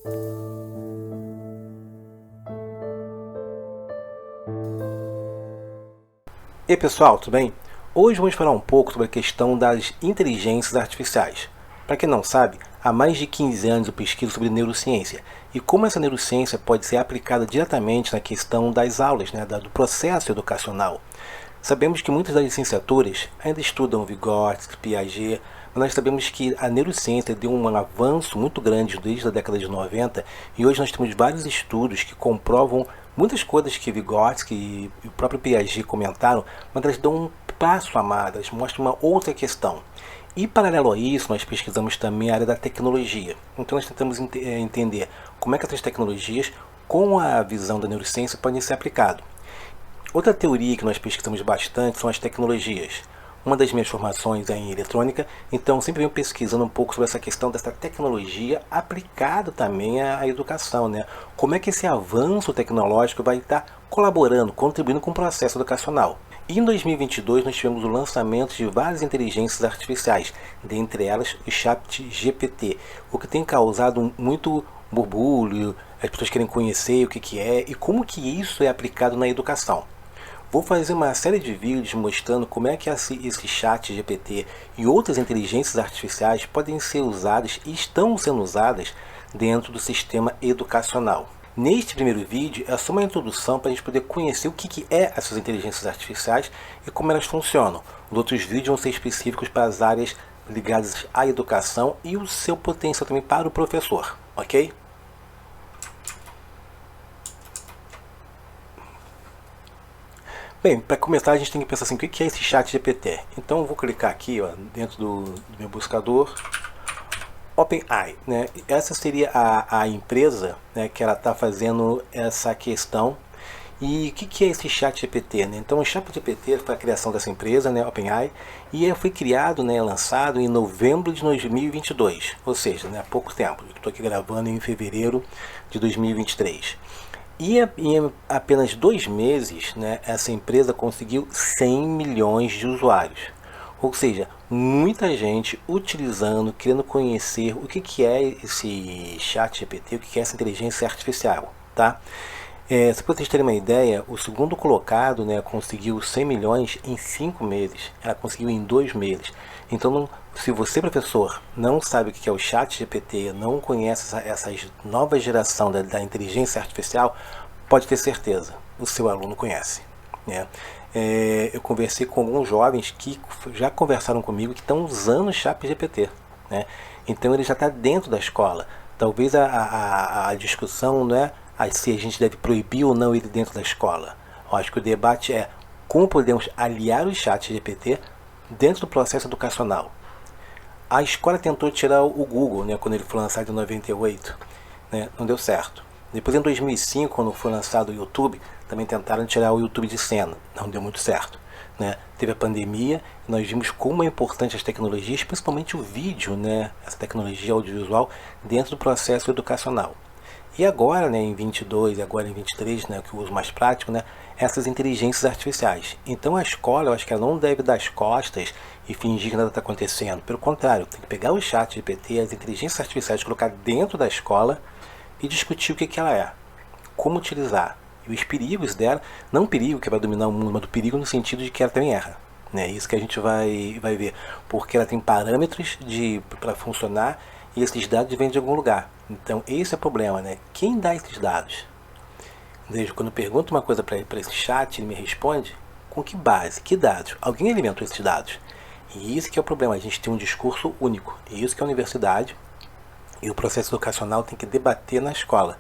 E aí pessoal, tudo bem? Hoje vamos falar um pouco sobre a questão das inteligências artificiais. Para quem não sabe, há mais de 15 anos eu pesquiso sobre neurociência e como essa neurociência pode ser aplicada diretamente na questão das aulas, do processo educacional. Sabemos que muitas das licenciaturas ainda estudam Vygotsky, Piaget, mas nós sabemos que a neurociência deu um avanço muito grande desde a década de 90 e hoje nós temos vários estudos que comprovam muitas coisas que Vygotsky e o próprio Piaget comentaram, mas elas dão um passo a mais, elas mostram uma outra questão. E paralelo a isso, nós pesquisamos também a área da tecnologia. Então nós tentamos entender como é que essas tecnologias, com a visão da neurociência, podem ser aplicadas. Outra teoria que nós pesquisamos bastante são as tecnologias. Uma das minhas formações é em eletrônica, então sempre venho pesquisando um pouco sobre essa questão dessa tecnologia aplicada também à educação, Como é que esse avanço tecnológico vai estar colaborando, contribuindo com o processo educacional. E em 2022 nós tivemos o lançamento de várias inteligências artificiais, dentre elas o ChatGPT, o que tem causado muito burbúrio, as pessoas querem conhecer o que é e como que isso é aplicado na educação. Vou fazer uma série de vídeos mostrando como é que esse chat GPT e outras inteligências artificiais podem ser usadas e estão sendo usadas dentro do sistema educacional. Neste primeiro vídeo é só uma introdução para a gente poder conhecer o que é essas inteligências artificiais e como elas funcionam. Os outros vídeos vão ser específicos para as áreas ligadas à educação e o seu potencial também para o professor, ok? Bem, para começar a gente tem que pensar assim, o que é esse chat GPT? Então eu vou clicar aqui dentro do meu buscador, OpenAI, Essa seria a empresa, que ela está fazendo essa questão. E o que é esse chat GPT? Então o chat GPT foi a criação dessa empresa, OpenAI, e ele foi criado, lançado em novembro de 2022, ou seja, há pouco tempo. Estou aqui gravando em fevereiro de 2023. E em apenas 2 meses, essa empresa conseguiu 100 milhões de usuários. Ou seja, muita gente utilizando, querendo conhecer o que é esse chat GPT, o que é essa inteligência artificial. Tá? Só para vocês terem uma ideia, o segundo colocado conseguiu 100 milhões em 5 meses. Ela conseguiu em 2 meses. Então, se você, professor, não sabe o que é o chat GPT, não conhece essa nova geração da inteligência artificial, pode ter certeza, o seu aluno conhece. Eu conversei com alguns jovens que já conversaram comigo que estão usando o chat GPT. Então, ele já está dentro da escola. Talvez a discussão não é se a gente deve proibir ou não ele dentro da escola. Eu acho que o debate é como podemos aliar o chat GPT dentro do processo educacional. A escola tentou tirar o Google, quando ele foi lançado em 98, não deu certo. Depois em 2005, quando foi lançado o YouTube, também tentaram tirar o YouTube de cena, não deu muito certo. Teve a pandemia, nós vimos como é importante as tecnologias, principalmente o vídeo, essa tecnologia audiovisual dentro do processo educacional. E agora, em 22 e agora em 23, que eu uso mais prático, essas inteligências artificiais. Então a escola, eu acho que ela não deve dar as costas e fingir que nada está acontecendo. Pelo contrário, tem que pegar o chat GPT, as inteligências artificiais, colocar dentro da escola e discutir o que ela é, como utilizar. E os perigos dela, não o perigo que vai dominar o mundo, mas o perigo no sentido de que ela também erra. Isso que a gente vai ver. Porque ela tem parâmetros para funcionar e esses dados vêm de algum lugar. Então esse é o problema, Quem dá esses dados? Veja, quando eu pergunto uma coisa para esse chat, ele me responde com que base, que dados? Alguém alimentou esses dados. E isso que é o problema, a gente tem um discurso único. E isso que a universidade e o processo educacional tem que debater na escola.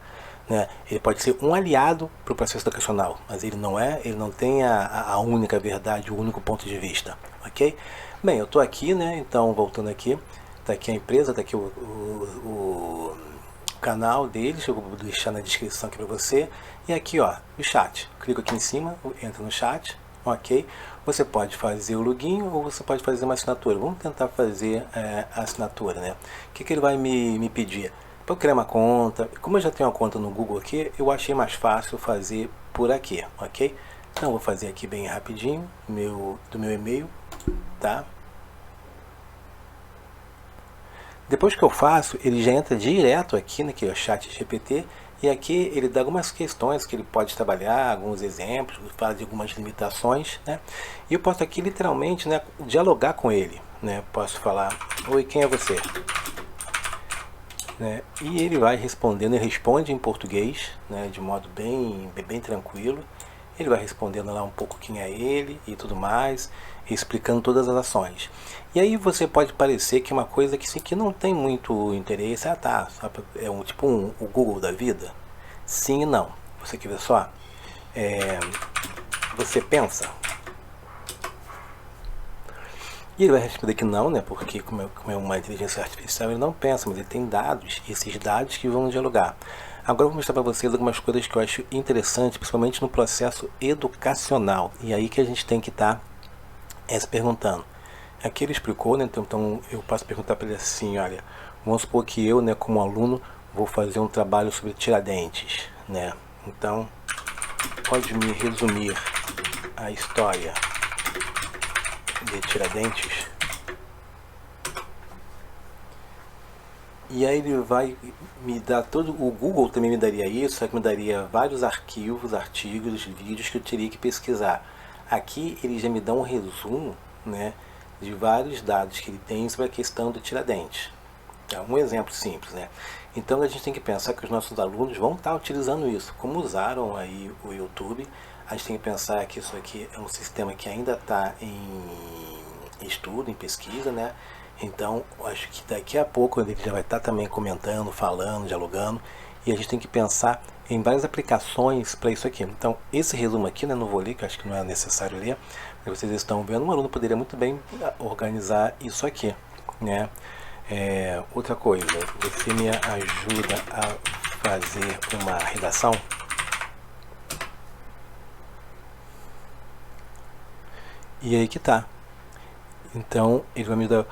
Ele pode ser um aliado para o processo educacional, mas ele não tem a única verdade, o único ponto de vista, ok? Bem, eu estou aqui, então voltando aqui, está aqui a empresa, está aqui o canal deles, eu vou deixar na descrição aqui para você, e aqui o chat, clico aqui em cima, entra no chat, ok? Você pode fazer o login ou você pode fazer uma assinatura. Vamos tentar fazer a assinatura, O que ele vai me pedir? Para eu criar uma conta, como eu já tenho uma conta no Google aqui, eu achei mais fácil fazer por aqui, ok? Então eu vou fazer aqui bem rapidinho, do meu e-mail, tá? Depois que eu faço, ele já entra direto aqui naquele chat GPT, e aqui ele dá algumas questões que ele pode trabalhar, alguns exemplos, fala de algumas limitações, né? E eu posso aqui literalmente, né, dialogar com ele, né? Posso falar: oi, quem é você? Né? E ele vai respondendo, ele responde em português, né, de modo bem tranquilo. Ele vai respondendo lá um pouco quem é ele e tudo mais, explicando todas as ações. E aí você pode parecer que é uma coisa que, sim, que não tem muito interesse. Ah, tá, é o Google da vida? Sim e não. Você quer ver só? Você pensa? E ele vai responder que não, né? Porque como é uma inteligência artificial, ele não pensa, mas ele tem dados, e esses dados que vão dialogar. Agora eu vou mostrar para vocês algumas coisas que eu acho interessantes, principalmente no processo educacional. E aí que a gente tem que estar se perguntando. Aqui ele explicou, né? Então eu posso perguntar para ele assim: olha, vamos supor que eu, né, como aluno, vou fazer um trabalho sobre Tiradentes, né? Então, pode me resumir a história de Tiradentes? E aí ele vai me dar todo, o Google também me daria isso, só que me daria vários arquivos, artigos, vídeos que eu teria que pesquisar. Aqui ele já me dá um resumo, né, de vários dados que ele tem sobre a questão do Tiradentes. É um exemplo simples, né? Então a gente tem que pensar que os nossos alunos vão estar utilizando isso. Como usaram aí o YouTube, a gente tem que pensar que isso aqui é um sistema que ainda está em estudo, em pesquisa, né? Então, acho que daqui a pouco ele já vai estar também comentando, falando, dialogando, e a gente tem que pensar em várias aplicações para isso aqui. Então, esse resumo aqui, né, não vou ler, que eu acho que não é necessário ler, mas vocês estão vendo, um aluno poderia muito bem organizar isso aqui, né? Outra coisa, você me ajuda a fazer uma redação? E aí que tá. Então, ele vai me dar...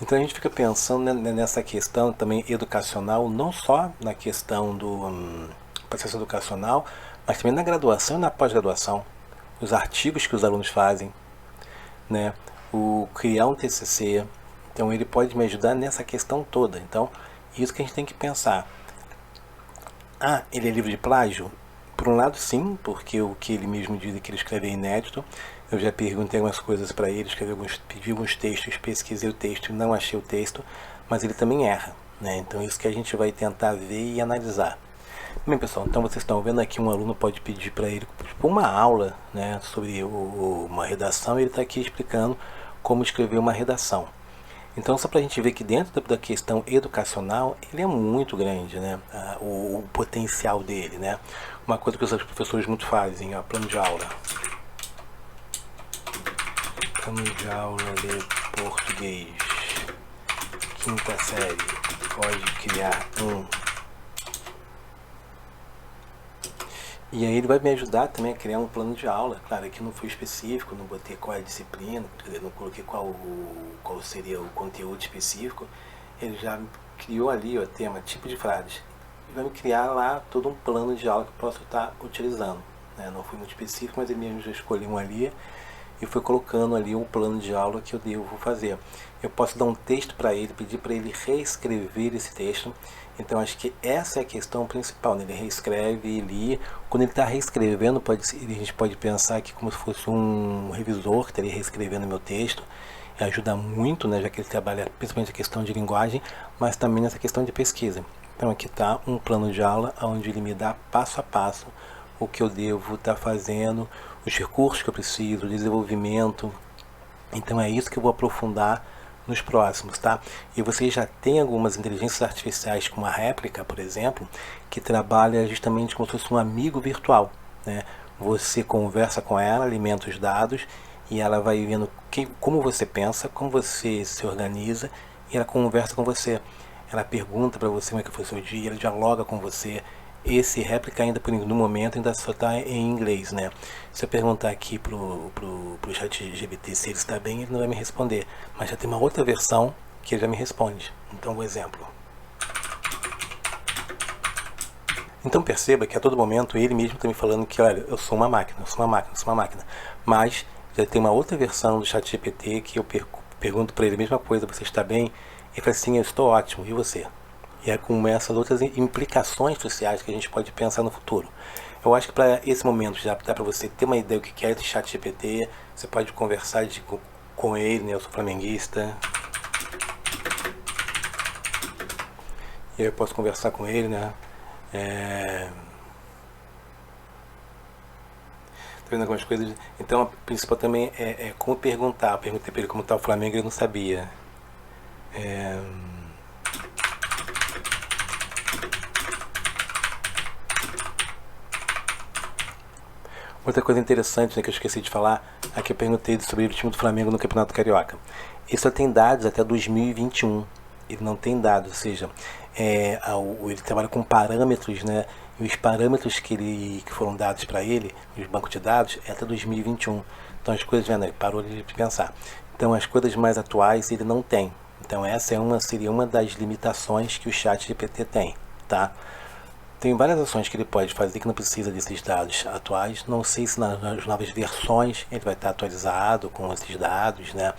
Então a gente fica pensando, né, nessa questão também educacional, não só na questão do processo educacional, mas também na graduação e na pós-graduação. Os artigos que os alunos fazem, né, o criar um TCC. Então ele pode me ajudar nessa questão toda. Então, isso que a gente tem que pensar. Ah, ele é livre de plágio? Por um lado, sim, porque o que ele mesmo diz é que ele escreve é inédito. Eu já perguntei algumas coisas para ele, pedi alguns textos, pesquisei o texto, não achei o texto, mas ele também erra, né? Então isso que a gente vai tentar ver e analisar. Bem, pessoal, então vocês estão vendo aqui, um aluno pode pedir para ele uma aula, né, sobre uma redação, e ele está aqui explicando como escrever uma redação. Então, só para a gente ver que dentro da questão educacional, ele é muito grande, né? O potencial dele, né? Uma coisa que os professores muito fazem, ó, plano de aula. Plano de aula de português, quinta série, pode criar um. E aí ele vai me ajudar também a criar um plano de aula. Claro, aqui não foi específico, não botei qual é a disciplina, não coloquei qual seria o conteúdo específico. Ele já criou ali o tema, tipo de frases. E vai me criar lá todo um plano de aula que eu posso estar utilizando, né? Não foi muito específico, mas ele mesmo já escolheu um ali e foi colocando ali um plano de aula que eu devo fazer. Eu posso dar um texto para ele, pedir para ele reescrever esse texto. Então acho que essa é a questão principal, né? Ele reescreve, ele, quando ele está reescrevendo, a gente pode pensar que como se fosse um revisor que estaria reescrevendo meu texto. E ajuda muito, né? Já que ele trabalha principalmente a questão de linguagem, mas também nessa questão de pesquisa. Então aqui está um plano de aula onde ele me dá passo a passo o que eu devo estar fazendo, os recursos que eu preciso, o desenvolvimento. Então é isso que eu vou aprofundar nos próximos, tá? E você já tem algumas inteligências artificiais, como a réplica, por exemplo, que trabalha justamente como se fosse um amigo virtual, né? Você conversa com ela, alimenta os dados e ela vai vendo como você pensa, como você se organiza, e ela conversa com você. Ela pergunta para você como é que foi o seu dia, ela dialoga com você. Esse réplica ainda no momento ainda só está em inglês, né? Se eu perguntar aqui pro chat GPT se ele está bem, ele não vai me responder. Mas já tem uma outra versão que ele já me responde. Então, um exemplo. Então perceba que a todo momento ele mesmo está me falando que, olha, eu sou uma máquina, eu sou uma máquina, eu sou uma máquina. Mas Ele tem uma outra versão do ChatGPT que eu pergunto para ele a mesma coisa, você está bem? Ele fala assim, eu estou ótimo, e você? E aí começam outras implicações sociais que a gente pode pensar no futuro. Eu acho que para esse momento já dá para você ter uma ideia do que é esse ChatGPT, você pode conversar com ele, né? Eu sou flamenguista. E aí eu posso conversar com ele, né? Tá vendo algumas coisas? Então, o principal também é como perguntar. Eu perguntei para ele como está o Flamengo, ele não sabia. Outra coisa interessante, né, que eu esqueci de falar, aqui eu perguntei sobre o time do Flamengo no Campeonato Carioca. Ele só tem dados até 2021. Ele não tem dados, ou seja, ele trabalha com parâmetros, né? E os parâmetros que foram dados para ele, os bancos de dados, é até 2021. Então as coisas, ele parou de pensar. Então as coisas mais atuais ele não tem. Então essa seria uma das limitações que o ChatGPT tem, tá? Tem várias ações que ele pode fazer que não precisa desses dados atuais. Não sei se nas novas versões ele vai estar atualizado com esses dados, né?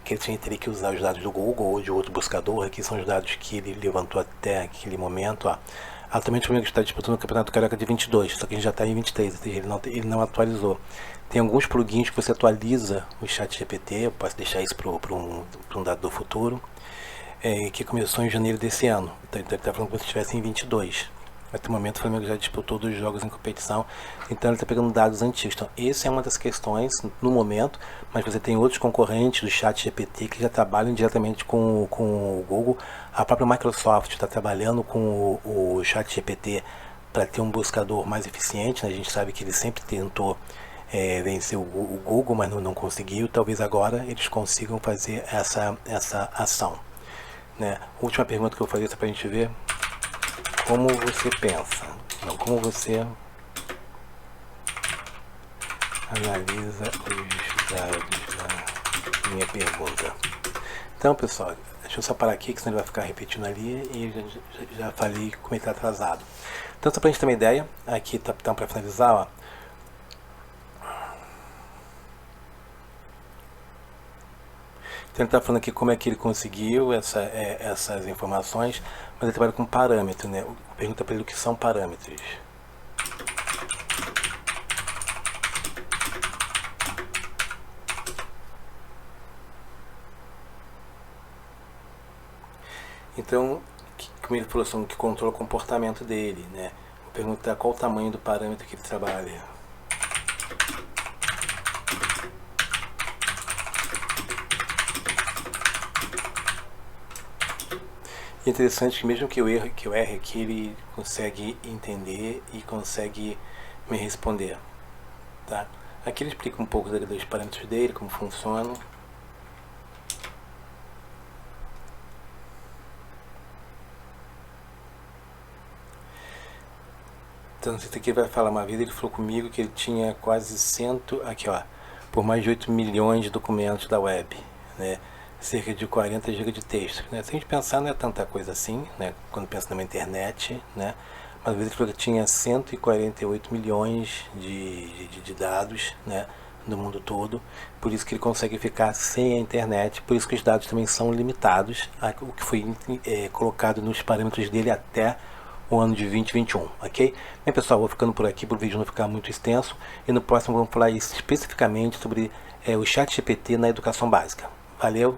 Que ele teria que usar os dados do Google ou de outro buscador. Aqui são os dados que ele levantou até aquele momento. Atualmente o Flamengo está disputando o Campeonato Carioca de 22, só que a gente já está em 23, ele não atualizou. Tem alguns plugins que você atualiza o ChatGPT, eu posso deixar isso para um dado do futuro, que começou em janeiro desse ano. Então ele está falando que você estivesse em 22. Até o momento o Flamengo já disputou 2 jogos em competição, então ele está pegando dados antigos. Então essa é uma das questões no momento, mas você tem outros concorrentes do ChatGPT que já trabalham diretamente com o Google. A própria Microsoft está trabalhando com o ChatGPT para ter um buscador mais eficiente, né? A gente sabe que ele sempre tentou vencer o Google, mas não conseguiu. Talvez agora eles consigam fazer essa ação, né? Última pergunta que eu vou fazer só para a gente ver. Como você pensa? Não, como você analisa os dados da minha pergunta? Então, pessoal, deixa eu só parar aqui, que senão ele vai ficar repetindo ali e já falei como ele está atrasado. Então, só para a gente ter uma ideia, aqui tá para finalizar, ó. Então ele está falando aqui como é que ele conseguiu essas informações, mas ele trabalha com parâmetro, né? Pergunta para ele o que são parâmetros. Então, como ele falou, que controla o comportamento dele, né? Vou perguntar qual o tamanho do parâmetro que ele trabalha. E é interessante que mesmo que eu erre aqui, ele consegue entender e consegue me responder, tá? Aqui ele explica um pouco dos parâmetros dele, como funcionam. Então, isso aqui vai falar uma vez, ele falou comigo que ele tinha quase aqui ó, por mais de 8 milhões de documentos da web, né? Cerca de 40 GB de texto, né? Se a gente pensar, não é tanta coisa assim, né? Quando pensa numa internet, né? Mas às vezes ele falou que tinha 148 milhões de dados, né? No mundo todo, por isso que ele consegue ficar sem a internet, por isso que os dados também são limitados, o que foi colocado nos parâmetros dele até o ano de 2021, ok? Bem, pessoal, vou ficando por aqui para o vídeo não ficar muito extenso, e no próximo vamos falar especificamente sobre o ChatGPT na educação básica. Valeu!